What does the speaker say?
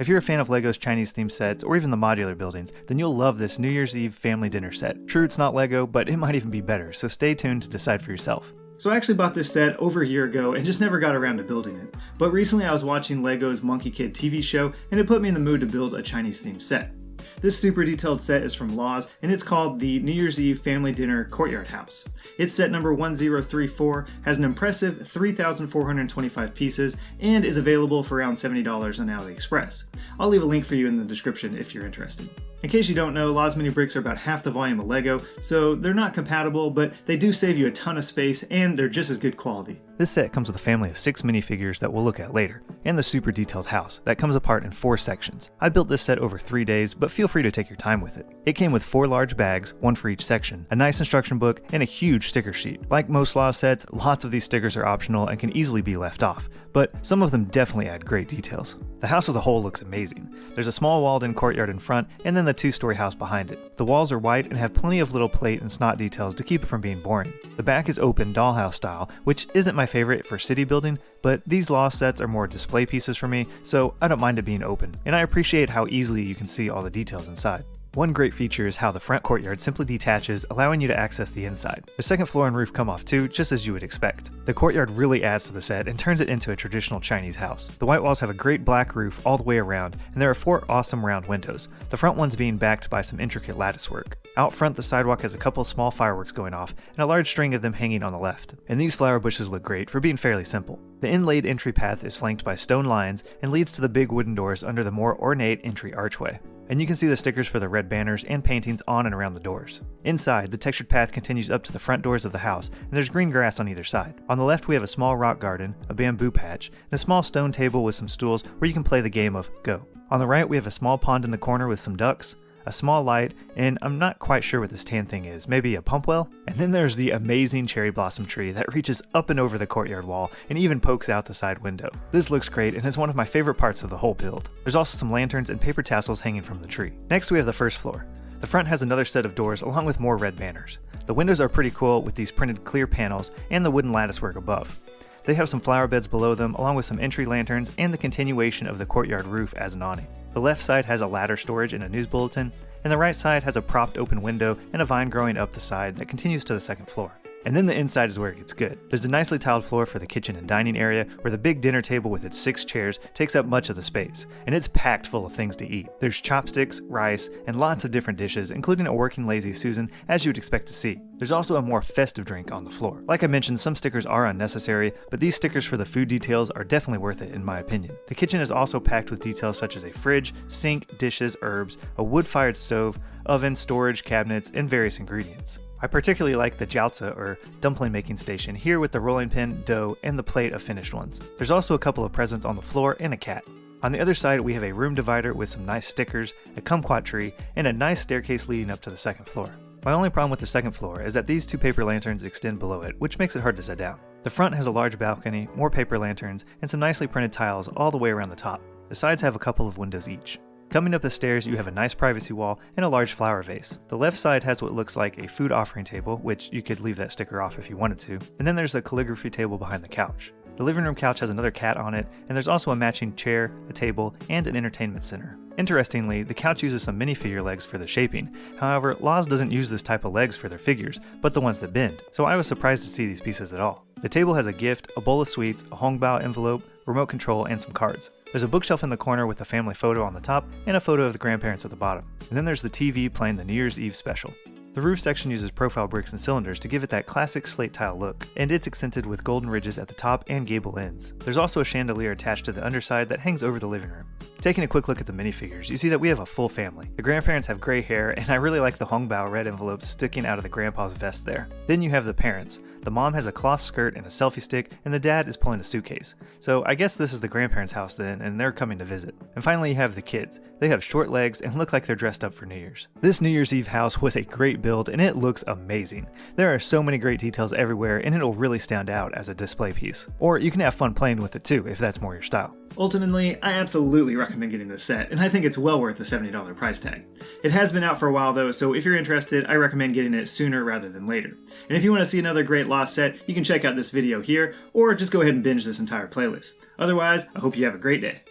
If you're a fan of LEGO's Chinese themed sets or even the modular buildings, then you'll love this New Year's Eve family dinner set. True, it's not LEGO, but it might even be better, so stay tuned to decide for yourself. So I actually bought this set over a year ago and just never got around to building it. But recently I was watching LEGO's Monkey Kid TV show and it put me in the mood to build a Chinese themed set. This super detailed set is from Laws, and it's called the New Year's Eve Family Dinner Courtyard House. It's set number 1034, has an impressive 3,425 pieces, and is available for around $70 on AliExpress. I'll leave a link for you in the description if you're interested. In case you don't know, Laws mini bricks are about half the volume of LEGO, so they're not compatible, but they do save you a ton of space, and they're just as good quality. This set comes with a family of 6 minifigures that we'll look at later, and the super detailed house that comes apart in 4 sections. I built this set over 3 days, but feel free to take your time with it. It came with 4 large bags, one for each section, a nice instruction book, and a huge sticker sheet. Like most Laws sets, lots of these stickers are optional and can easily be left off, but some of them definitely add great details. The house as a whole looks amazing. There's a small walled-in courtyard in front, and then the 2-story house behind it. The walls are white and have plenty of little plate and snot details to keep it from being boring. The back is open dollhouse style, which isn't my favorite for city building, but these Laws sets are more display pieces for me, so I don't mind it being open, and I appreciate how easily you can see all the details inside. One great feature is how the front courtyard simply detaches, allowing you to access the inside. The second floor and roof come off too, just as you would expect. The courtyard really adds to the set and turns it into a traditional Chinese house. The white walls have a great black roof all the way around, and there are 4 awesome round windows, the front ones being backed by some intricate lattice work. Out front, the sidewalk has a couple small fireworks going off, and a large string of them hanging on the left. And these flower bushes look great for being fairly simple. The inlaid entry path is flanked by stone lions and leads to the big wooden doors under the more ornate entry archway. And you can see the stickers for the red banners and paintings on and around the doors. Inside, the textured path continues up to the front doors of the house, and there's green grass on either side. On the left we have a small rock garden, a bamboo patch, and a small stone table with some stools where you can play the game of Go. On the right we have a small pond in the corner with some ducks, a small light, and I'm not quite sure what this tan thing is, maybe a pump well? And then there's the amazing cherry blossom tree that reaches up and over the courtyard wall and even pokes out the side window. This looks great and is one of my favorite parts of the whole build. There's also some lanterns and paper tassels hanging from the tree. Next we have the first floor. The front has another set of doors along with more red banners. The windows are pretty cool with these printed clear panels and the wooden lattice work above. They have some flower beds below them along with some entry lanterns and the continuation of the courtyard roof as an awning. The left side has a ladder storage and a news bulletin, and the right side has a propped open window and a vine growing up the side that continues to the second floor. And then the inside is where it gets good. There's a nicely tiled floor for the kitchen and dining area where the big dinner table with its 6 chairs takes up much of the space, and it's packed full of things to eat. There's chopsticks, rice, and lots of different dishes, including a working Lazy Susan, as you'd expect to see. There's also a more festive drink on the floor. Like I mentioned, some stickers are unnecessary, but these stickers for the food details are definitely worth it in my opinion. The kitchen is also packed with details such as a fridge, sink, dishes, herbs, a wood-fired stove, oven, storage, cabinets, and various ingredients. I particularly like the jiaozi or dumpling making station here with the rolling pin, dough, and the plate of finished ones. There's also a couple of presents on the floor and a cat. On the other side we have a room divider with some nice stickers, a kumquat tree, and a nice staircase leading up to the second floor. My only problem with the second floor is that these 2 paper lanterns extend below it, which makes it hard to set down. The front has a large balcony, more paper lanterns, and some nicely printed tiles all the way around the top. The sides have a couple of windows each. Coming up the stairs, you have a nice privacy wall and a large flower vase. The left side has what looks like a food offering table, which you could leave that sticker off if you wanted to, and then there's a calligraphy table behind the couch. The living room couch has another cat on it, and there's also a matching chair, a table, and an entertainment center. Interestingly, the couch uses some minifigure legs for the shaping. However, Laws doesn't use this type of legs for their figures, but the ones that bend, so I was surprised to see these pieces at all. The table has a gift, a bowl of sweets, a hongbao envelope, remote control, and some cards. There's a bookshelf in the corner with a family photo on the top and a photo of the grandparents at the bottom. And then there's the TV playing the New Year's Eve special. The roof section uses profile bricks and cylinders to give it that classic slate tile look, and it's accented with golden ridges at the top and gable ends. There's also a chandelier attached to the underside that hangs over the living room. Taking a quick look at the minifigures, you see that we have a full family. The grandparents have gray hair, and I really like the hongbao red envelopes sticking out of the grandpa's vest there. Then you have the parents. The mom has a cloth skirt and a selfie stick, and the dad is pulling a suitcase. So I guess this is the grandparents' house then, and they're coming to visit. And finally you have the kids. They have short legs and look like they're dressed up for New Year's. This New Year's Eve house was a great build, and it looks amazing. There are so many great details everywhere, and it'll really stand out as a display piece. Or you can have fun playing with it too, if that's more your style. Ultimately, I absolutely recommend getting this set, and I think it's well worth the $70 price tag. It has been out for a while though, so if you're interested, I recommend getting it sooner rather than later. And if you want to see another great Lost set, you can check out this video here, or just go ahead and binge this entire playlist. Otherwise, I hope you have a great day.